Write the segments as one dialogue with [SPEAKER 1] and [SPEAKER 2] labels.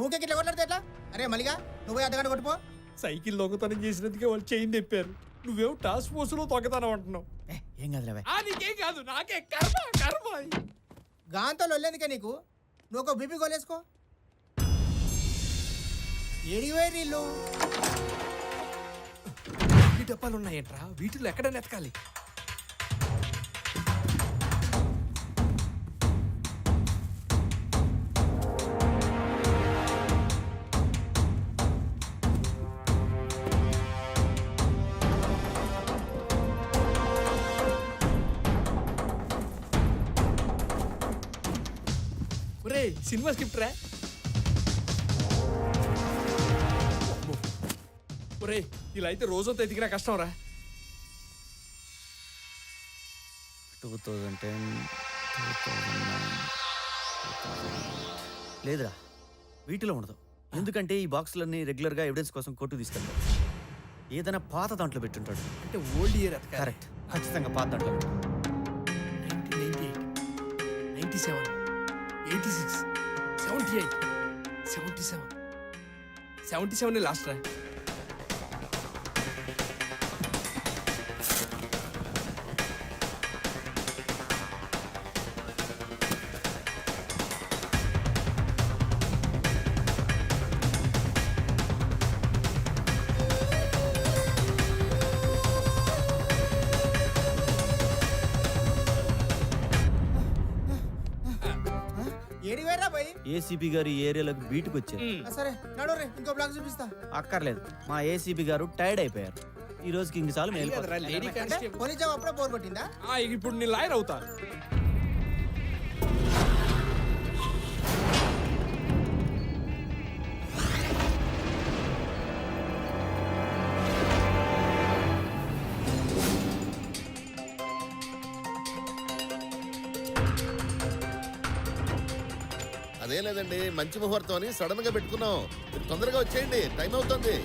[SPEAKER 1] ఊకే ఇట్లా కొట్లాడితే ఎట్లా? అరే మలిగా నువ్వు అద్దగంట కొట్టుపో.
[SPEAKER 2] సైకిల్ దొంగతనం చేసినందుకే వాళ్ళు చైన్ తెప్పారు. నువ్వేం టాస్క్ ఫోర్స్ లో దొంగతనం అంటున్నావు.
[SPEAKER 1] ఏం కాదులే
[SPEAKER 2] నీకేం కాదు, నాకే కర్మ కర్మ.
[SPEAKER 1] గాంతో లొల్లేందుకే నీకు? నువ్వు ఒక బీపీ గోలేసుకో. ఏడివే నీళ్ళు
[SPEAKER 2] ఈ డబ్బాలు ఉన్నాయంట్రా, వీటిలో ఎక్కడ నెతకాలి? సినిమా స్క్రిప్ట్ రా. ఒరే ఇలా అయితే రోజంతా ఎదిగినా కష్టం రా.
[SPEAKER 3] 2010 లేదురా, వీటిలో ఉండదు. ఎందుకంటే ఈ బాక్సులన్నీ రెగ్యులర్గా ఎవిడెన్స్ కోసం కోర్టు తీసుకెళ్తాడు. ఏదైనా పాత దాంట్లో పెట్టుంటాడు.
[SPEAKER 2] అంటే ఓల్డ్ ఇయర్.
[SPEAKER 3] కరెక్ట్, ఖచ్చితంగా పాత దాంట్లో.
[SPEAKER 2] 97, 86, 78, 77 లాస్ట్ రా.
[SPEAKER 1] ఏడివేరా పోయి?
[SPEAKER 3] ఏసీపీ గారు ఈ ఏరియాలోకి బీటుకు వచ్చారు.
[SPEAKER 1] సరే నడు రే, ఇంకో బ్లాక్ చూపిస్తా.
[SPEAKER 3] అక్కర్లేదు, మా ఏసీపీ గారు టైర్డ్ అయిపోయారు. ఈ రోజుకి ఇంక చాలు.
[SPEAKER 2] లేడీ కానిస్టేబుల్
[SPEAKER 1] పోలీస్ జాబ్ అప్పుడే బోర్ కొట్టిందా?
[SPEAKER 2] ఇప్పుడు నేను లాయర్ అవుతా.
[SPEAKER 4] అదే లేదండి, మంచి ముహూర్తం అని సడన్ గా పెట్టుకున్నాం. మీరు తొందరగా వచ్చేయండి, టైం అవుతుంది.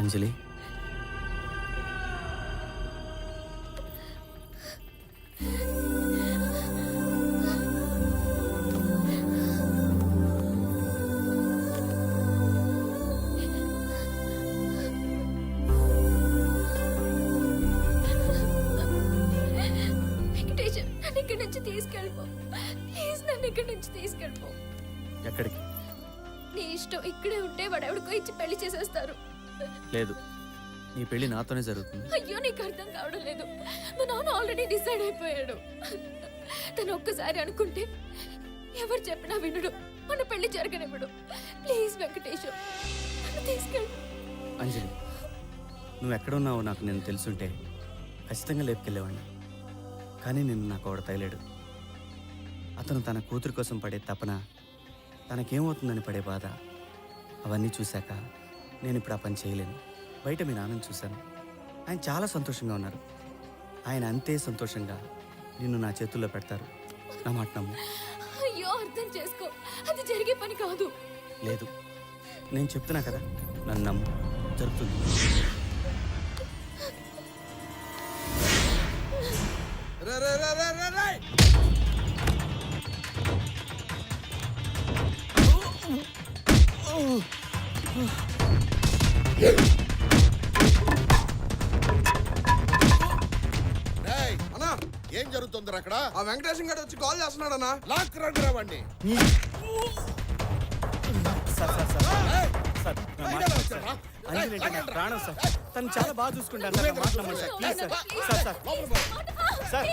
[SPEAKER 3] అంజలి,
[SPEAKER 5] తీసుకెళ్ళిపో.
[SPEAKER 3] ఎక్కడికి?
[SPEAKER 5] నీ ఇష్టం. ఇక్కడే ఉంటే వాడు ఎవడికో ఇచ్చి పెళ్లి చేసేస్తారు.
[SPEAKER 3] లేదు, నీ పెళ్లి నాతోనే జరుగుతుంది.
[SPEAKER 5] అయ్యో నీకు అర్థం కావడం లేదు. మా నాన్న ఆల్రెడీ డిసైడ్ అయిపోయాడు. తను ఒక్కసారి అనుకుంటే ఎవరు చెప్పినా వినడు. మన పెళ్లి జరగనివ్వడు. ప్లీజ్ వెంకటేష్, నన్ను తీసుకెళ్ళు.
[SPEAKER 3] అంజలి, నువ్వు ఎక్కడున్నావో నాకు నేను తెలుసుంటే ఖచ్చితంగా లేపుకెళ్ళేవాడిని. కానీ నిన్ను నాకు ఒకడు తగిలేడు. అతను తన కూతురు కోసం పడే తపన, తనకేమవుతుందని పడే బాధ, అవన్నీ చూశాక నేను ఇప్పుడు ఆ పని చేయలేను. బయట మీ నాన్నని చూశాను, ఆయన చాలా సంతోషంగా ఉన్నారు. ఆయన అంతే సంతోషంగా నిన్ను నా చేతుల్లో పెడతారు. నా మాట నమ్ము.
[SPEAKER 5] అయ్యో అర్థం చేసుకో, అది జరిగే పని కాదు.
[SPEAKER 3] లేదు, నేను చెప్తున్నా కదా, నన్ను నమ్ము, జరుగుతుంది.
[SPEAKER 4] ఏం జరుగుతుంది అక్కడ?
[SPEAKER 2] ఆ వెంకటేశం గారు వచ్చి కాల్ చేస్తున్నాడు అన్న.
[SPEAKER 4] లాక్ రండి రావండి.
[SPEAKER 3] ప్రాణం సార్, తను చాలా బాగా చూసుకుంటాను సార్. మాట్లాడమని sir, please sir. Sir sir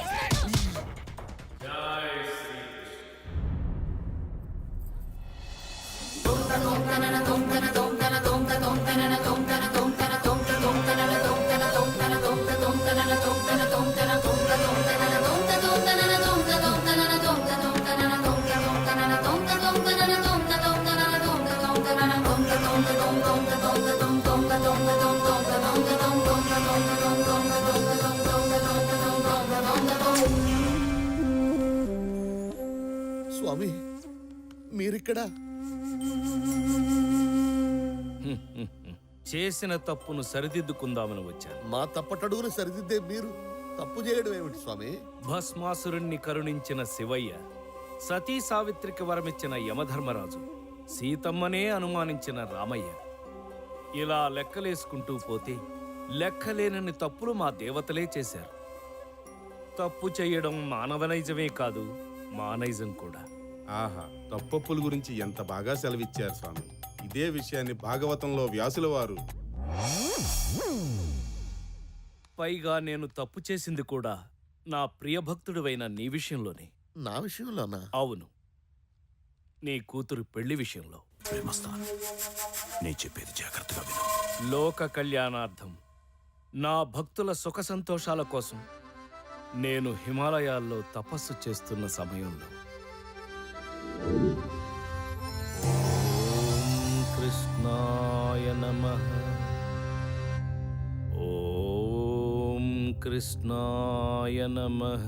[SPEAKER 4] స్వామి, మీరిక్కడ
[SPEAKER 6] చేసిన తప్పును సరిదిద్దుకుందామని వచ్చాను.
[SPEAKER 4] మా తప్పటడుగును సరిదిద్దే మీరు తప్పు చేయడం ఏమిటి స్వామి?
[SPEAKER 6] భస్మాసురుణ్ణి కరుణించిన శివయ్య, సతీ సావిత్రికి వరమిచ్చిన యమధర్మరాజు, సీతమ్మనే అనుమానించిన రామయ్య, ఇలా లెక్కలేసుకుంటూ పోతే లెక్కలేనన్ని తప్పులు మా దేవతలే చేశారు. తప్పు చేయడం మానవనైజమే కాదు, మానైజం కూడా.
[SPEAKER 7] ఆహా, తప్పొప్పుల గురించి ఎంత బాగా సెలవిచ్చారు స్వామి. ఇదే విషయాన్ని భాగవతంలో వ్యాసుల వారు
[SPEAKER 6] పైగా నేను తప్పు చేసింది కూడా నా ప్రియభక్తుడివైన నీ విషయంలోనే.
[SPEAKER 4] నా విషయంలోనా?
[SPEAKER 6] అవును, నీ కూతురు పెళ్లి విషయంలో.
[SPEAKER 8] ప్రేమస్థాన్, నీ చెప్పేది జాగ్రత్తగా విను.
[SPEAKER 6] లోక కళ్యాణార్థం, నా భక్తుల సుఖ సంతోషాల కోసం నేను హిమాలయాల్లో తపస్సు చేస్తున్న సమయంలో ఓం కృష్ణాయ నమః, ఓం కృష్ణాయ నమః.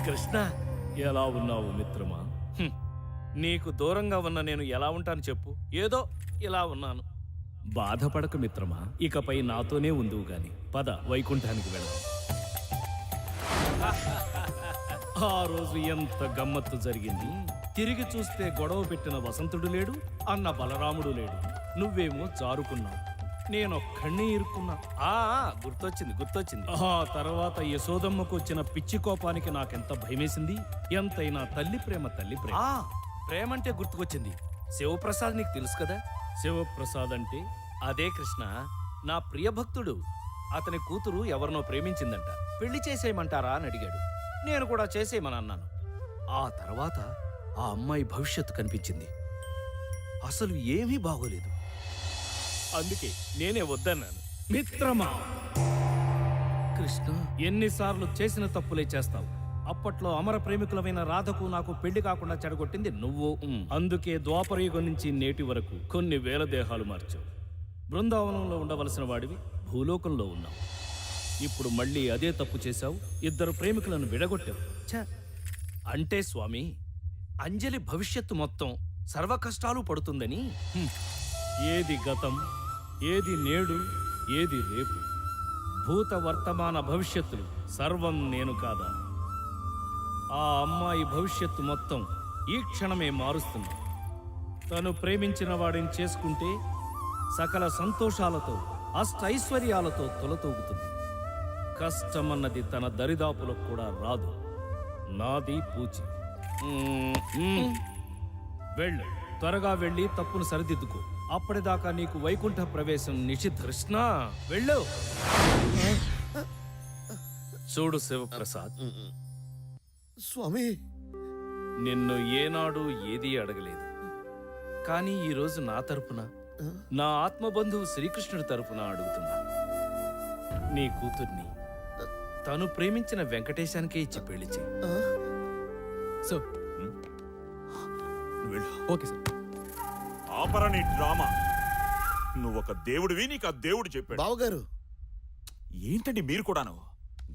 [SPEAKER 6] కృష్ణ, ఎలా ఉన్నావు మిత్రమా? నీకు దూరంగా ఉన్న నేను ఎలా ఉంటాను చెప్పు? ఏదో ఇలా ఉన్నాను. బాధపడక మిత్రమా, ఇకపై నాతోనే ఉందువు గాని. పద, వైకుంఠానికి వెళదాం. ఆ రోజు ఎంత గమ్మత్తు జరిగింది. తిరిగి చూస్తే గొడవ పెట్టిన వసంతుడు లేడు, అన్న బలరాముడు లేడు. నువ్వేమో జారుకున్నావు, నేనొక్కడినే ఇరుక్కున్నా. గుర్తొచ్చింది. ఆ తర్వాత యశోదమ్మకు వచ్చిన పిచ్చి కోపానికి నాకెంత భయమేసింది. ఎంతైనా తల్లి ప్రేమ. ప్రేమంటే గుర్తుకొచ్చింది. శివప్రసాద్ నీకు తెలుసు కదా? శివప్రసాద్ అంటే అదే కృష్ణ, నా ప్రియభక్తుడు. అతని కూతురు ఎవరినో ప్రేమించిందంట. పెళ్లి చేసేయమంటారా అని అడిగాడు. నేను కూడా చేసేయమని అన్నాను. ఆ తర్వాత ఆ అమ్మాయి భవిష్యత్తు కనిపించింది. అసలు ఏమీ బాగోలేదు. అందుకే నేనే వద్దన్నాను. మిత్రమా కృష్ణ, ఎన్నిసార్లు చేసిన తప్పులే చేస్తావు. అప్పట్లో అమర ప్రేమికులమైన రాధకు నాకు పెళ్లి కాకుండా చెడగొట్టింది నువ్వు. అందుకే ద్వాపరయుగం నుంచి నేటి వరకు కొన్ని వేల దేహాలు మార్చావు. బృందావనంలో ఉండవలసిన వాడివి భూలోకంలో ఉన్నావు. ఇప్పుడు మళ్ళీ అదే తప్పు చేశావు. ఇద్దరు ప్రేమికులను విడగొట్టావు. అంటే స్వామి, అంజలి భవిష్యత్తు మొత్తం సర్వ కష్టాలు పడుతుందని. ఏది గతం, ఏది నేడు, ఏది రేపు, భూత వర్తమాన భవిష్యత్తులు సర్వం నేను కాదా? ఆ అమ్మాయి భవిష్యత్తు మొత్తం ఈ క్షణమే మారుస్తుంది. తను ప్రేమించిన వాడిని చేసుకుంటే సకల సంతోషాలతో అష్టైశ్వర్యాలతో తొలతూగుతుంది. కష్టమన్నది తన దరిదాపులకు కూడా రాదు. నాది పూచి. వెళ్ళు, త్వరగా వెళ్ళి తప్పును సరిదిద్దుకో. అప్పటిదాకా నీకు వైకుంఠ ప్రవేశం నిషిద్ధ. కృష్ణ, వెళ్ళు. చూడు శివప్రసాద్,
[SPEAKER 4] స్వామి,
[SPEAKER 6] నిన్ను ఏనాడు ఏదీ అడగలేదు. కానీ ఈరోజు నా తరపున, నా ఆత్మబంధువు శ్రీకృష్ణుడి తరపున అడుగుతున్నా. నీ కూతుర్ని తను ప్రేమించిన వెంకటేశానికే ఇచ్చి పెళ్లి చెయ్యి.
[SPEAKER 8] సార్, వెళ్ళు.
[SPEAKER 2] Okay sir.
[SPEAKER 8] ఆపరా నీ డ్రామా. నువ్వొక దేవుడివి, నీకు ఆ దేవుడు చెప్పాడు.
[SPEAKER 4] బావగారు,
[SPEAKER 8] ఏంటండి మీరు కూడాను?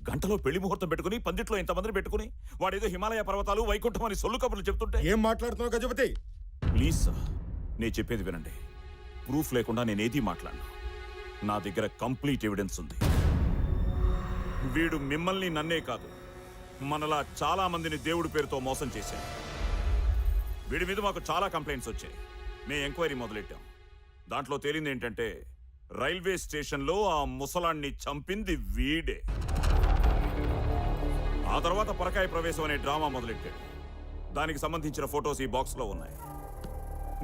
[SPEAKER 8] గంటలో పెళ్లి ముహూర్తం పెట్టుకుని, పందిట్లో ఇంతమందిని పెట్టుకుని, వాడేదో హిమాలయ పర్వతాలు, వైకుంఠం అని సొల్లు కబుర్లు చెప్తుంటే.
[SPEAKER 7] ఏం మాట్లాడుతున్నావు గజపతి?
[SPEAKER 8] ప్లీజ్ సార్, నేను చెప్పేది వినండి. ప్రూఫ్ లేకుండా నేనేది మాట్లాడను. నా దగ్గర కంప్లీట్ ఎవిడెన్స్ ఉంది. వీడు మిమ్మల్ని, నన్నే కాదు, మనలా చాలా మందిని దేవుడి పేరుతో మోసం చేశాడు. వీడి మీద మాకు చాలా కంప్లైంట్స్ వచ్చాయి. మేము ఎంక్వైరీ మొదలెట్టాం. దాంట్లో తేలింది ఏంటంటే, రైల్వే స్టేషన్లో ఆ ముసలాన్ని చంపింది వీడే. ఆ తర్వాత పరకాయ ప్రవేశం అనే డ్రామా మొదలెట్టాడు. దానికి సంబంధించిన ఫొటోస్ ఈ బాక్స్లో ఉన్నాయి.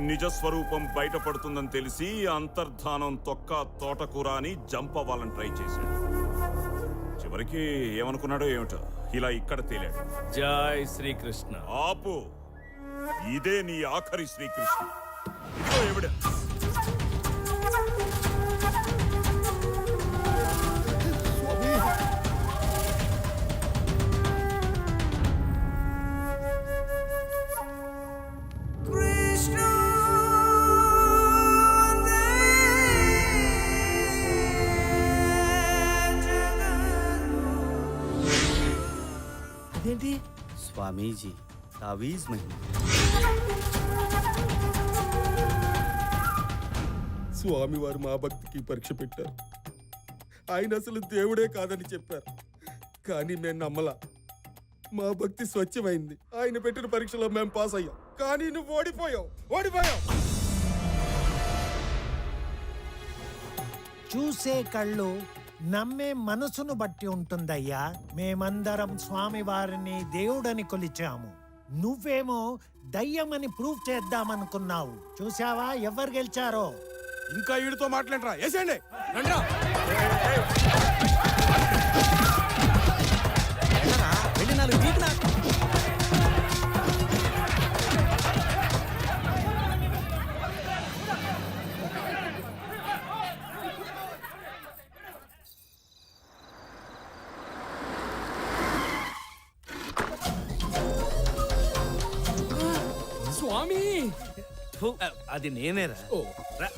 [SPEAKER 8] నిజస్వరూపం బయటపడుతుందని తెలిసి అంతర్ధానం తొక్క తోటకూర అని జంప్ అవ్వాలని ట్రై చేశాడు. చివరికి ఏమనుకున్నాడో ఏమిటో, ఇలా ఇక్కడ తేలాడు.
[SPEAKER 6] జై శ్రీకృష్ణ.
[SPEAKER 8] ఆపు, ఇదే నీ ఆఖరి శ్రీకృష్ణ. ఇదిగో ఎవిడెన్స్.
[SPEAKER 2] ఇదేంటి?
[SPEAKER 3] స్వామీజీ తావీజ్ మహిమ.
[SPEAKER 7] స్వామివారు మా భక్తికి పరీక్ష పెట్టారు. ఆయన అసలు దేవుడే కాదని చెప్పారు, కానీ మేము నమ్మలా. మా భక్తి స్వచ్ఛమైంది. ఆయన పెట్టిన పరీక్షలో మేము పాస్ అయ్యాం, కానీ నువ్వు ఓడిపోయావు.
[SPEAKER 9] చూసే కళ్ళు నమ్మే మనసును బట్టి ఉంటుందయ్యా. మేమందరం స్వామివారిని దేవుడని కొలిచాము. నువ్వేమో దయ్యమని ప్రూవ్ చేద్దామనుకున్నావు. చూసావా ఎవరు గెలిచారో?
[SPEAKER 7] ఇంకా వీడితో మాట్లాడరా, వేసేయండి.
[SPEAKER 2] స్వామి
[SPEAKER 6] ఫు, అది నేనేరా.
[SPEAKER 2] ఓ
[SPEAKER 6] రా.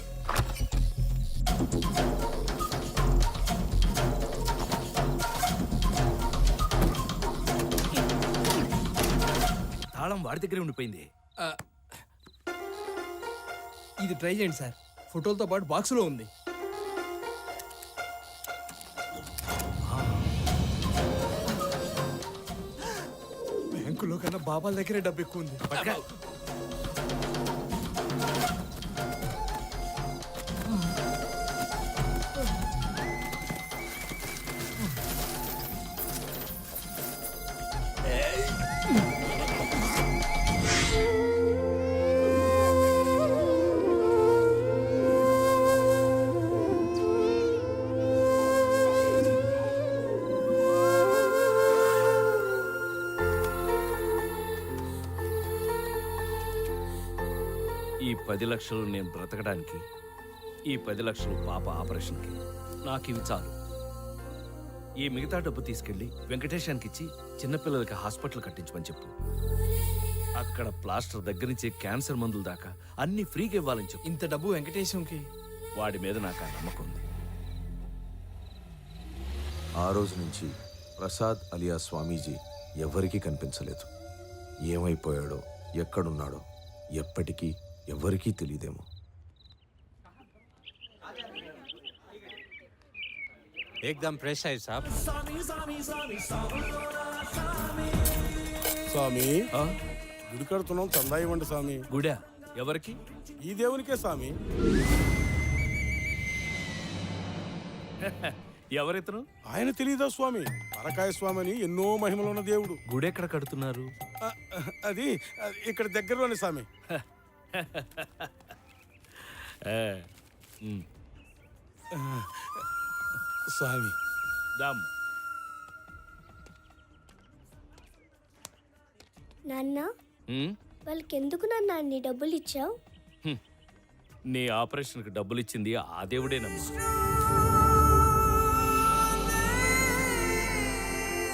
[SPEAKER 6] తాళం వాడి దగ్గరే ఉండిపోయింది.
[SPEAKER 2] ఇది ట్రై చేయండి సార్, ఫోటోలతో పాటు బాక్సులో ఉంది. బ్యాంకులో కన్నా బాబాల దగ్గరే డబ్బు ఎక్కువ ఉంది.
[SPEAKER 6] పట్టుకో. ఈ 10 లక్షలు నేను బ్రతకడానికి, ఈ 10 లక్షలు పాప ఆపరేషన్కి, నాకు ఇవి చాలు. ఈ మిగతా డబ్బు తీసుకెళ్ళి వెంకటేశానికి ఇచ్చి చిన్నపిల్లలకి హాస్పిటల్ కట్టించమని చెప్పు. అక్కడ ప్లాస్టర్ దగ్గర నుంచి క్యాన్సర్ మందుల దాకా అన్ని ఫ్రీగా ఇవ్వాలని చెప్పు.
[SPEAKER 2] ఇంత డబ్బు వెంకటేశంకి?
[SPEAKER 6] వాడి మీద నాకు ఆ నమ్మకం ఉంది.
[SPEAKER 10] ఆ రోజు నుంచి ప్రసాద్ అలియా స్వామీజీ ఎవరికీ కనిపించలేదు. ఏమైపోయాడో, ఎక్కడున్నాడో ఎప్పటికీ ఎవరికీ తెలియదేమో.
[SPEAKER 11] एकदम फ्रेश है साहब.
[SPEAKER 7] స్వామి, గుడి కడుతున్నాం, చందా ఇవ్వండి స్వామి.
[SPEAKER 6] గుడా ఎవరికి?
[SPEAKER 7] ఈ దేవునికే స్వామి.
[SPEAKER 6] ఎవరితను?
[SPEAKER 7] ఆయన తెలియదా స్వామి? పరకాయ స్వామి అని ఎన్నో మహిమలు ఉన్న దేవుడు.
[SPEAKER 6] గుడెక్కడ కడుతున్నారు?
[SPEAKER 7] అది ఇక్కడ దగ్గరలోనే స్వామి. స్వామి
[SPEAKER 6] దామ్.
[SPEAKER 12] నాన్న,
[SPEAKER 6] ఉమ్,
[SPEAKER 12] వాళ్ళకి ఎందుకు నాన్న అన్ని డబ్బులు ఇచ్చావు?
[SPEAKER 6] నీ ఆపరేషన్కి డబ్బులు ఇచ్చింది ఆ దేవుడేనమ్మా.